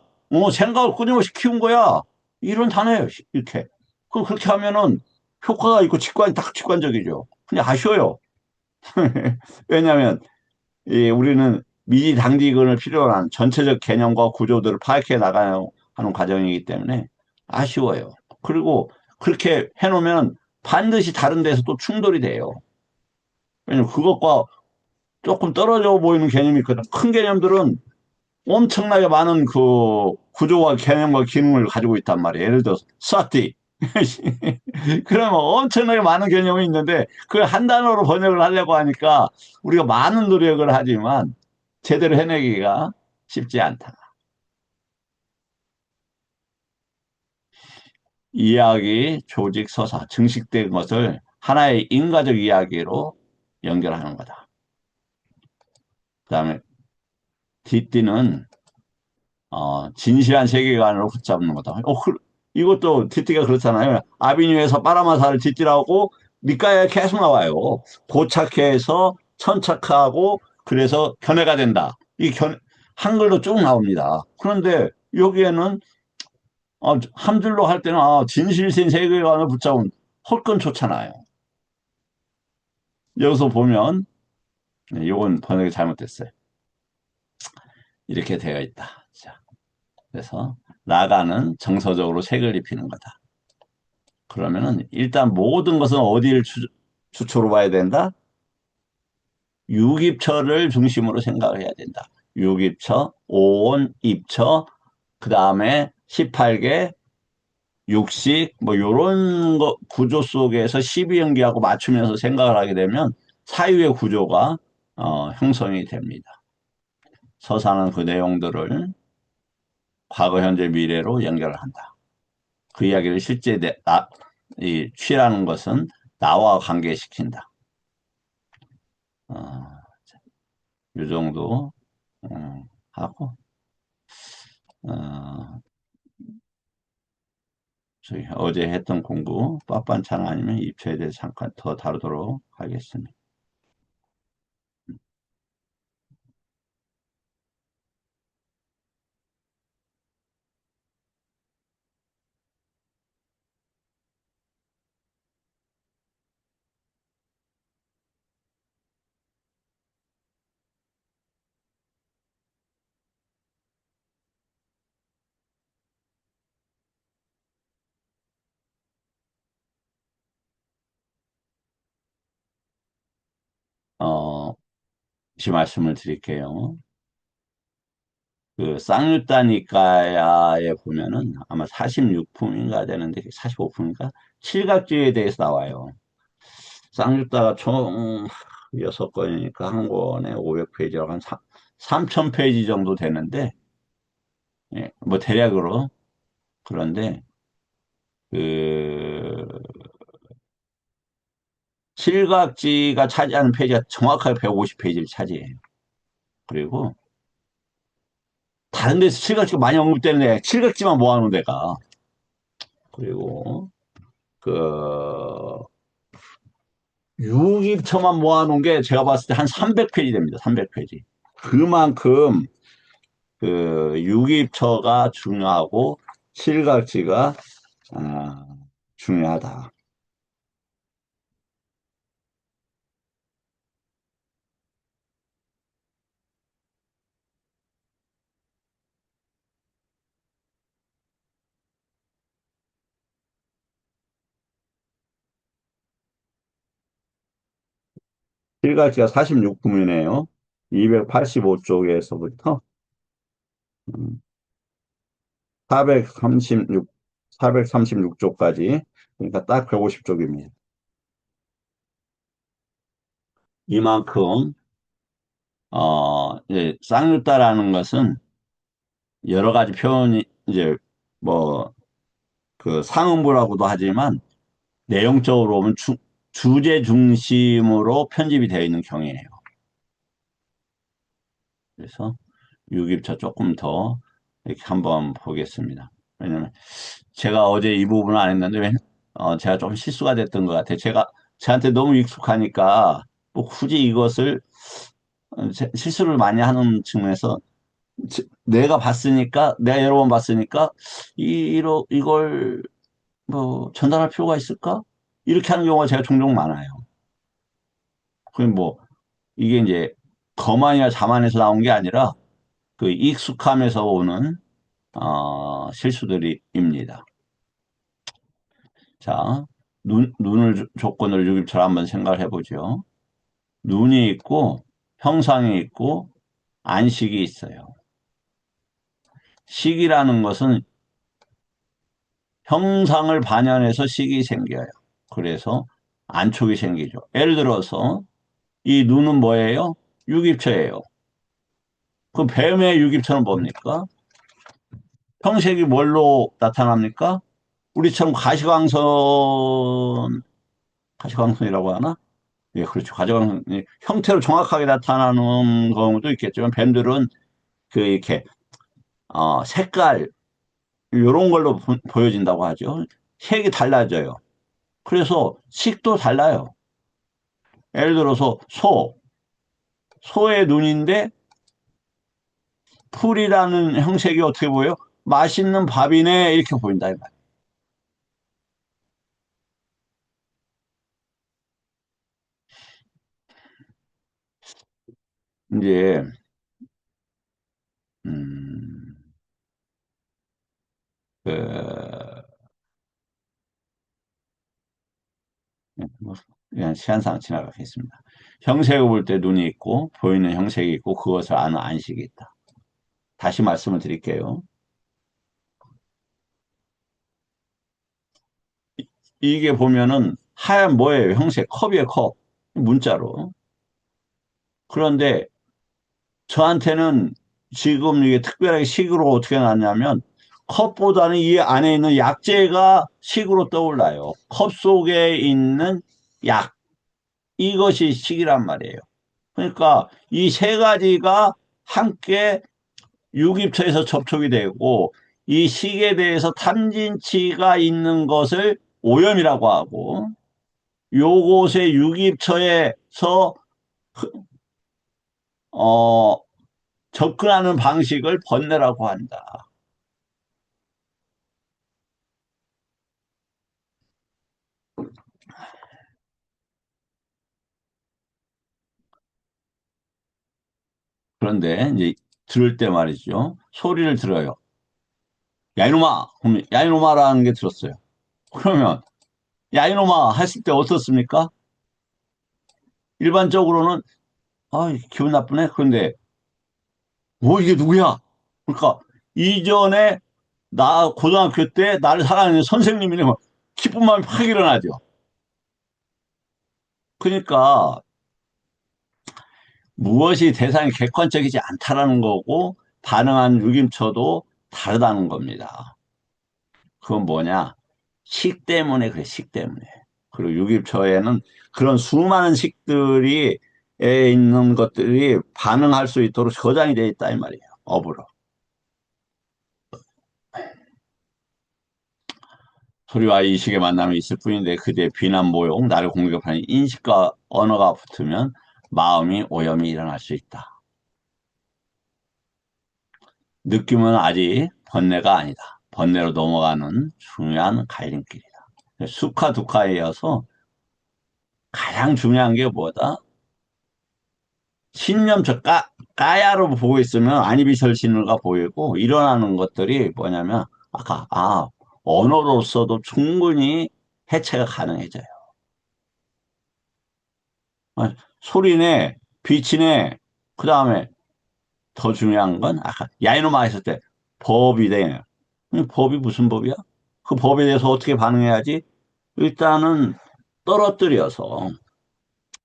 생각을 끊임없이 키운 거야. 이런 단어예요. 이렇게. 그렇게 하면은 효과가 있고 직관이 딱 직관적이죠. 그냥 아쉬워요. 왜냐하면 우리는 미지당직을 필요로 한 전체적 개념과 구조들을 파악해 나가야 하는 과정이기 때문에 아쉬워요. 그리고 그렇게 해놓으면 반드시 다른 데서 또 충돌이 돼요. 왜냐면 그것과 조금 떨어져 보이는 개념이 있거든. 큰 개념들은 엄청나게 많은 그 구조와 개념과 기능을 가지고 있단 말이에요. 예를 들어서 사티. 그러면 엄청나게 많은 개념이 있는데 그걸 한 단어로 번역을 하려고 하니까 우리가 많은 노력을 하지만 제대로 해내기가 쉽지 않다. 이야기, 조직, 서사, 증식된 것을 하나의 인과적 이야기로 연결하는 거다. 그 다음에 뒷띠는 진실한 세계관으로 붙잡는 거다. 이것도 뒷띠가 그렇잖아요. 아비뉴에서 파라마사를 뒷띠라고 밑가에 계속 나와요. 고착해서 천착하고 그래서 견해가 된다. 한글로 쭉 나옵니다. 그런데 여기에는 한 줄로 할 때는 진실된 세계관을 붙잡은 헐건 좋잖아요. 여기서 보면 이건 번역이 잘못됐어요. 이렇게 되어 있다. 자, 그래서 나가는 정서적으로 색을 입히는 거다. 그러면은 일단 모든 것은 어디를 주초로 봐야 된다? 유깁처를 중심으로 생각을 해야 된다. 유깁처, 오온, 입처, 그 다음에 18개, 육식, 뭐 요런 거 구조 속에서 12연기하고 맞추면서 생각을 하게 되면 사유의 구조가 형성이 됩니다. 서사는 그 내용들을 과거, 현재, 미래로 연결을 한다. 그 이야기를 실제 취라는 것은 나와 관계시킨다. 이 정도 하고 저희 어제 했던 공부 빡반찬 아니면 입체에 대해서 잠깐 더 다루도록 하겠습니다. 다시 말씀을 드릴게요. 그 쌍유따니까야에 보면은 아마 46품인가 되는데 45품인가 칠각주에 대해서 나와요. 쌍유따가 총 6권이니까 한 권에 500페이지라고 한 3000페이지 정도 되는데 뭐 대략으로 그런데 그 칠각지가 차지하는 페이지가 정확하게 150페이지를 차지해요. 그리고 다른 데서 칠각지가 많이 언급되는데 칠각지만 모아놓은 데가 그리고 그 유기처만 모아놓은 게 제가 봤을 때 한 300페이지 됩니다. 300페이지. 그만큼 그 유기처가 중요하고 실각지가 아, 중요하다. 실각지가 46분이네요. 285쪽에서부터 436, 436쪽까지. 그러니까 딱 150쪽입니다. 이만큼, 이제 쌍유다라는 것은 여러 가지 표현이, 이제, 뭐, 그 상음부라고도 하지만 내용적으로 보면 주제 중심으로 편집이 되어 있는 경우예요. 그래서 유깁차 조금 더 이렇게 한번 보겠습니다. 왜냐면 제가 어제 이 부분을 안 했는데 제가 좀 실수가 됐던 것 같아요. 저한테 너무 익숙하니까 뭐 굳이 이것을 실수를 많이 하는 측면에서 내가 봤으니까 내가 여러 번 봤으니까 이걸 뭐 전달할 필요가 있을까? 이렇게 하는 경우가 제가 종종 많아요. 그럼 뭐 이게 이제 거만이나 자만에서 나온 게 아니라 그 익숙함에서 오는 실수들입니다. 자, 눈을 조건으로 유깁처럼 한번 생각을 해보죠. 눈이 있고 형상이 있고 안식이 있어요. 식이라는 것은 형상을 반영해서 식이 생겨요. 그래서 안촉이 생기죠. 예를 들어서 이 눈은 뭐예요? 유깁처예요. 그 뱀의 유깁처는 뭡니까? 형색이 뭘로 나타납니까? 우리처럼 가시광선이라고 하나? 예, 그렇죠. 가시광선 형태로 정확하게 나타나는 경우도 있겠지만 뱀들은 그 이렇게 색깔 이런 걸로 보여진다고 하죠. 색이 달라져요. 그래서 식도 달라요. 예를 들어서 소의 눈인데 풀이라는 형색이 어떻게 보여? 맛있는 밥이네 이렇게 보인다 이 말이에요. 이제 음, 그, 뭐, 그냥 시한상 지나가겠습니다. 형색을 볼 때 눈이 있고 보이는 형색이 있고 그것을 아는 안식이 있다. 다시 말씀을 드릴게요. 이게 보면은 하얀 뭐예요? 형색 컵이에요, 컵. 문자로. 그런데 저한테는 지금 이게 특별하게 식으로 어떻게 나왔냐면 컵보다는 이 안에 있는 약재가 식으로 떠올라요. 컵 속에 있는 약. 이것이 식이란 말이에요. 그러니까 이 세 가지가 함께 유깁처에서 접촉이 되고 이 식에 대해서 탐진치가 있는 것을 오염이라고 하고 요것의 유깁처에서 어, 접근하는 방식을 번뇌라고 한다. 그런데 이제 들을 때 말이죠. 소리를 들어요. 야 이놈아! 그러면 야 이놈아라는 게 들었어요. 그러면 야 이놈아 했을 때 어떻습니까? 일반적으로는 기분 나쁘네. 그런데 뭐 이게 누구야? 그러니까 이전에 나 고등학교 때 나를 사랑하는 선생님이면 기쁜 마음이 확 일어나죠. 그러니까 무엇이 대상이 객관적이지 않다라는 거고 반응한 유김처도 다르다는 겁니다. 그건 뭐냐? 식 때문에 그래, 식 때문에. 그리고 유깁처에는 그런 수많은 식들이 에 있는 것들이 반응할 수 있도록 저장이 되어 있다 이 말이에요. 업으로. 소리와 이식의 만남이 있을 뿐인데 그대의 비난, 모욕, 나를 공격하는 인식과 언어가 붙으면 마음이 오염이 일어날 수 있다. 느낌은 아직 번뇌가 아니다. 번뇌로 넘어가는 중요한 갈림길이다. 수카 두카에 이어서 가장 중요한 게 뭐다? 신념 저 까야로 보고 있으면 아니비설신가 보이고 일어나는 것들이 뭐냐면 아까 언어로서도 충분히 해체가 가능해져요. 소리네, 빛이네, 그 다음에 더 중요한 건 아까 야이노마 했을 때 법이 돼. 법이 무슨 법이야? 그 법에 대해서 어떻게 반응해야지? 일단은 떨어뜨려서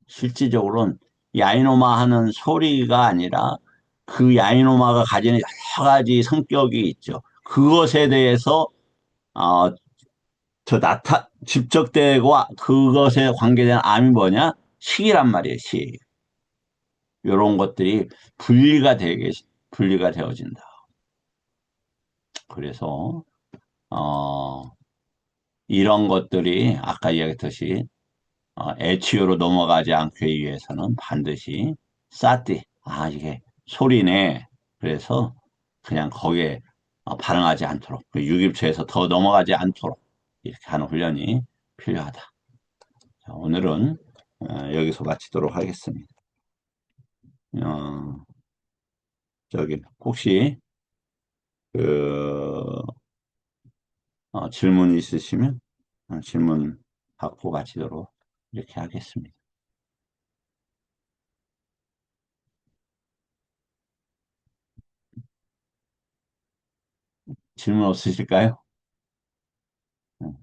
실질적으로는 야이노마 하는 소리가 아니라 그 야이노마가 가지는 여러 가지 성격이 있죠. 그것에 대해서 어, 집적되고 그것에 관계된 암이 뭐냐? 식이란 말이에요, 식. 이런 것들이 분리가 되게 분리가 되어진다. 그래서 어, 이런 것들이 아까 이야기했듯이 에치오로 넘어가지 않기 위해서는 반드시 사티, 이게 소리네. 그래서 그냥 거기에 반응하지 않도록, 그 유깁초에서 더 넘어가지 않도록 이렇게 하는 훈련이 필요하다. 자, 오늘은 여기서 마치도록 하겠습니다. 어, 혹시 그 질문 있으시면 질문 받고 마치도록 이렇게 하겠습니다. 질문 없으실까요? 음.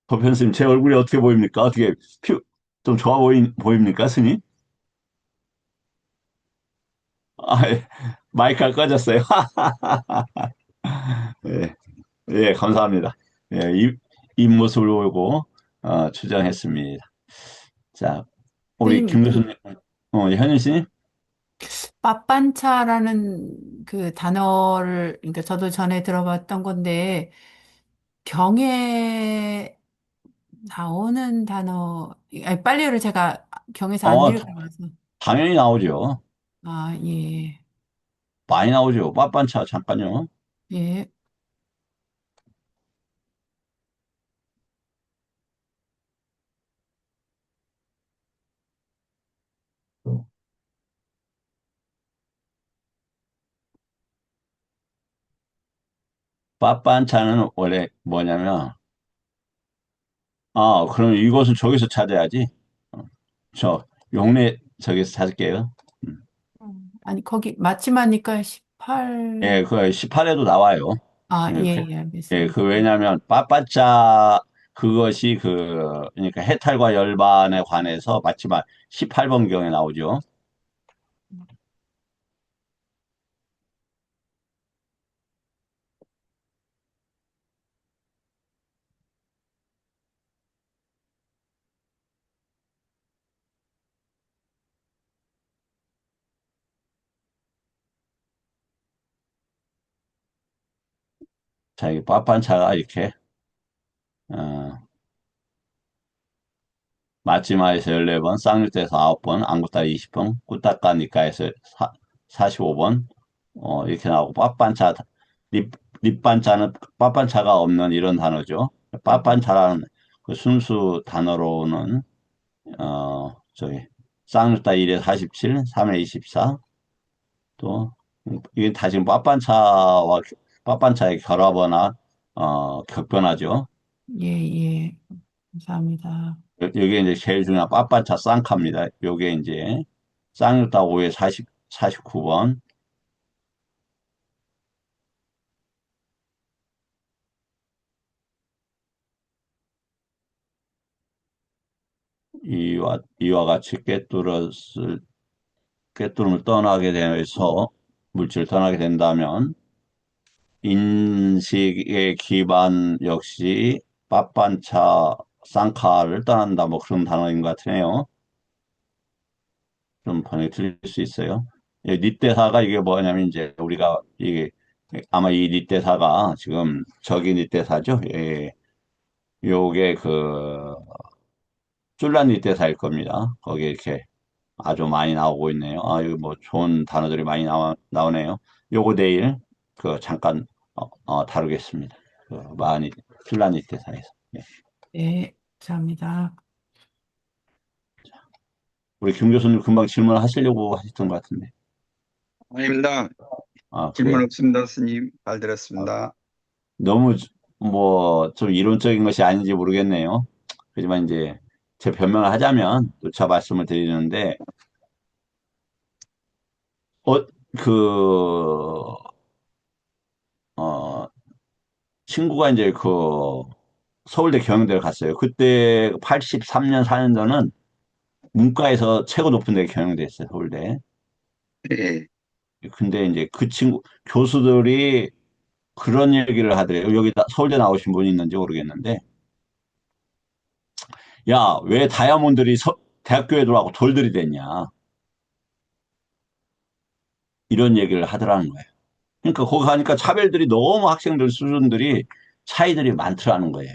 법현스님, 제 얼굴이 어떻게 보입니까? 어떻게, 좀 좋아 보입니까, 스님? 예. 마이크가 꺼졌어요. 예, 예, 감사합니다. 예, 입모습을 보고, 추정했습니다. 자, 우리 선생님, 김 교수님, 현윤 씨? 빠빤차라는 그 단어를, 그러니까 저도 전에 들어봤던 건데, 경에 나오는 단어, 아니, 빨리어를 제가 경에서 안 어, 읽어봐서. 당연히 나오죠. 예, 많이 나오죠. 빠빤차, 잠깐요. 예. 빠빤차는 원래 뭐냐면, 그럼 이것은 저기서 찾아야지. 어, 용례 저기서 찾을게요. 음. 아니, 거기 마침 하니까 18, 예, 그 18에도 나와요. 예, 예, 예, 알겠습니다. 왜냐면 빠빠짜 그것이 그러니까 해탈과 열반에 관해서 마침 18번 경에 나오죠. 자, 이 빠빤차가 이렇게 어, 마치마에서 14번, 쌍육대에서 9번, 안구따 20번, 꾸따까니까에서 45번 이렇게 나오고 빠빤차 립반차는 빠빤차가 없는 이런 단어죠. 빠빤차라는 그 순수 단어로는 쌍루타 1에 47, 3에 24, 또, 이게 다 지금 빠빤차의 결합어나, 격변하죠. 예, 예. 감사합니다. 여기 이제 제일 중요한 빠빤차 쌍카입니다. 요게 이제, 쌍루타 5에 49번, 이와 같이 꿰뚫음을 떠나게 되어서, 물질을 떠나게 된다면, 인식의 기반 역시 빠빤차 쌍카를 떠난다 뭐 그런 단어인 것 같으네요. 좀 번역이 틀릴 수 있어요. 예, 닛대사가 이게 뭐냐면 이제 우리가 이게 아마 이 닛대사가 지금 저기 닛대사죠. 예, 요게 쫄란 닛대사일 겁니다. 거기에 이렇게 아주 많이 나오고 있네요. 아, 이거 뭐 좋은 단어들이 많이 나오네요. 요거 내일 그 잠깐 다루겠습니다. 그 플라닛 대사에서. 예. 네, 감사합니다. 우리 김 교수님 금방 질문하시려고 하셨던 것 같은데. 아닙니다. 아, 질문 그래요. 없습니다, 스님. 잘 아, 들었습니다. 너무 뭐 좀 이론적인 것이 아닌지 모르겠네요. 하지만 이제 제 변명을 하자면 누차 말씀을 드리는데 어, 그 어, 친구가 이제 그 서울대 경영대를 갔어요. 그때 83년, 4년도는 문과에서 최고 높은 데 경영대였어요, 서울대. 예, 근데 이제 그 친구, 교수들이 그런 얘기를 하더래요. 여기 서울대 나오신 분이 있는지 모르겠는데, 야, 왜 다이아몬드들이 대학교에 들어가고 돌들이 됐냐. 이런 얘기를 하더라는 거예요. 그러니까 거기 가니까 차별들이 너무 학생들 수준들이 차이들이 많더라는 거예요.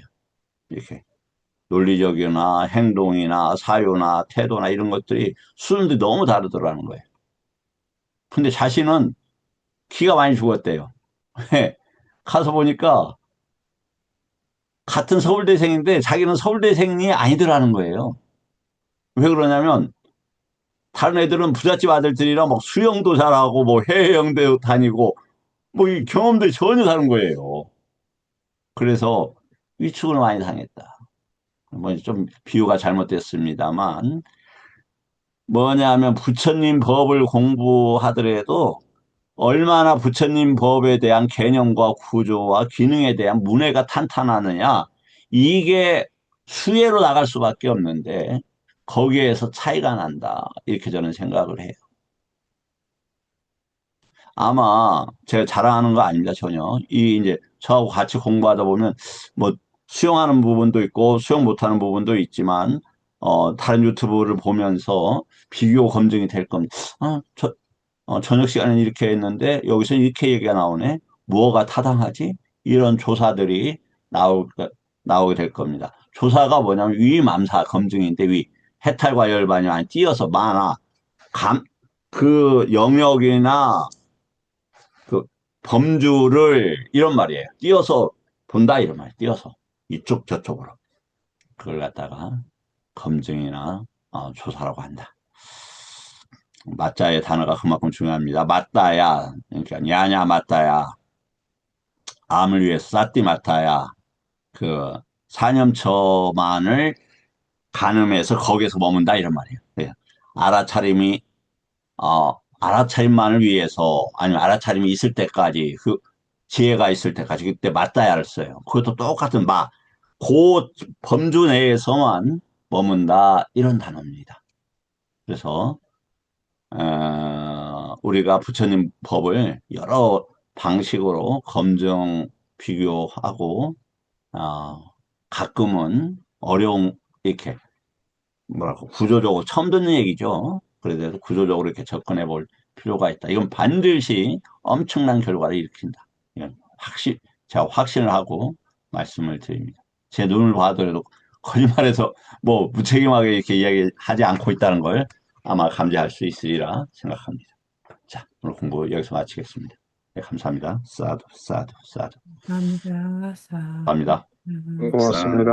이렇게. 논리적이나 행동이나 사유나 태도나 이런 것들이 수준들이 너무 다르더라는 거예요. 근데 자신은 키가 많이 죽었대요. 가서 보니까 같은 서울대생인데 자기는 서울대생이 아니더라는 거예요. 왜 그러냐면 다른 애들은 부잣집 아들들이라 막 수영도 잘하고 뭐 해외여행도 다니고 뭐 이 경험들이 전혀 다른 거예요. 그래서 위축을 많이 당했다. 뭐 좀 비유가 잘못됐습니다만 뭐냐면 부처님 법을 공부하더라도 얼마나 부처님 법에 대한 개념과 구조와 기능에 대한 문해가 탄탄하느냐, 이게 수혜로 나갈 수밖에 없는데, 거기에서 차이가 난다. 이렇게 저는 생각을 해요. 아마 제가 자랑하는 거 아닙니다, 전혀. 이제 저하고 같이 공부하다 보면, 뭐, 수용하는 부분도 있고, 수용 못하는 부분도 있지만, 다른 유튜브를 보면서 비교 검증이 될 겁니다. 저녁 시간에 이렇게 했는데 여기서 이렇게 얘기가 나오네. 무엇가 타당하지? 이런 조사들이 나오게 될 겁니다. 조사가 뭐냐면 위맘사 검증인데 해탈과 열반이 많이 띄어서 많아. 그 영역이나 그 범주를 이런 말이에요. 띄어서 본다 이런 말이에요. 띄어서 이쪽 저쪽으로. 그걸 갖다가 검증이나 조사라고 한다. 맞자의 단어가 그만큼 중요합니다. 맞다야. 그러니까 야냐 맞다야. 암을 위해서 쌌디 맞다야. 그 사념처만을 가늠해서 거기서 머문다 이런 말이에요. 예. 알아차림이 알아차림만을 위해서 아니면 알아차림이 있을 때까지 그 지혜가 있을 때까지 그때 맞다야를 써요. 그것도 똑같은 그 범주 내에서만 머문다 이런 단어입니다. 그래서 우리가 부처님 법을 여러 방식으로 검증, 비교하고, 가끔은 이렇게, 뭐랄까, 구조적으로 처음 듣는 얘기죠. 그래서 구조적으로 이렇게 접근해 볼 필요가 있다. 이건 반드시 엄청난 결과를 일으킨다. 이건 제가 확신을 하고 말씀을 드립니다. 제 눈을 봐더라도 거짓말해서 뭐 무책임하게 이렇게 이야기하지 않고 있다는 걸 아마 감지할 수 있으리라 생각합니다. 자, 오늘 공부 여기서 마치겠습니다. 네, 감사합니다. 사두, 사두, 사두. 감사합니다. 감사합니다. 사 고맙습니다.